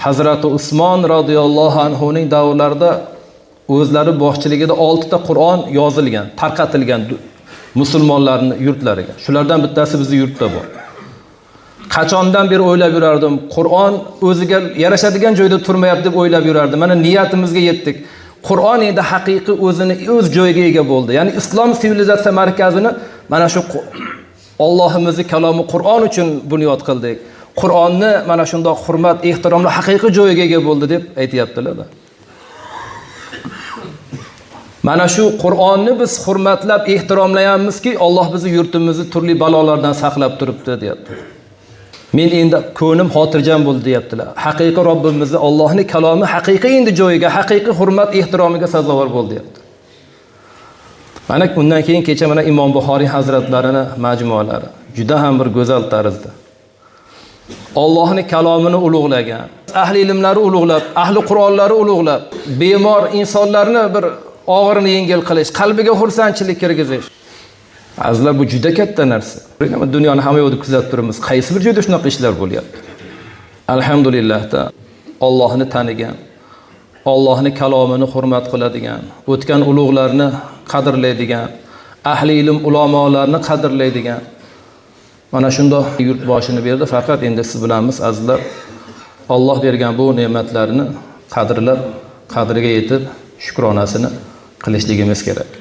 Hazrati Usmon radhiyallohu anhuning davrlarida o'zlari boshchiligida 6 ta Qur'on yozilgan, tarqatilgan musulmonlarning yurtlariga. Shulardan bittasi bizning yurtda bor. Qachondan beri o'ylab yurardim, Qur'on o'ziga yarashadigan joyda turmayapti deb o'ylab yurardim. Mana niyatimizga yetdik. Qur'on endi haqiqiy o'zini o'z joyiga ega bo'ldi. Ya'ni islom sivilizatsiya markazini mana shu Allohimizning kalomi Qur'on uchun bunyod qildik. Qur'onni mana shundoq hurmat, ehtiromli haqiqiy joyiga ega bo'ldi deb aytayaptilar. Mana shu Qur'onni biz hurmatlab, ehtiromlayapmizki, Alloh bizni yurtimizni turli balolardan saqlab turibdi, deyapti. Men endi ko'nglim xotirjam bo'ldi, deyaptilar. Haqiqiy Robbimizni, Allohning kalomi haqiqiy endi joyiga, haqiqiy hurmat, ehtiromiga sazovor bo'ldi, deyapti. Mana undan keyin kecha mana Imom Buxoriy hazratlarining majmualari juda ham bir go'zal tarzda Allohning kalomini ulug'lagan, ahli ilmlari ulug'lab, ahli Qur'onlari ulug'lab, bemor insonlarni bir og'irini yengil qilish, qalbiga xursandchilik kirgizish. Azizlar, bu juda katta narsa. Dunyoni hamma yoqda kuzatib turibmiz. Qaysi bir joyda shunaqa ishlar bo'lyapti? Alhamdulillahda Allohni tanigan, Allohning kalomini hurmat qiladigan, o'tgan ulug'larni qadrlaydigan, ahli ilm ulamolarni qadrlaydigan mana shundoq yurt boshini berdi. Faqat endi siz bilanmiz azizlar, Alloh bergan bu ne'matlarni qadrlab, qadriga yetib shukronasini qilishligimiz kerak.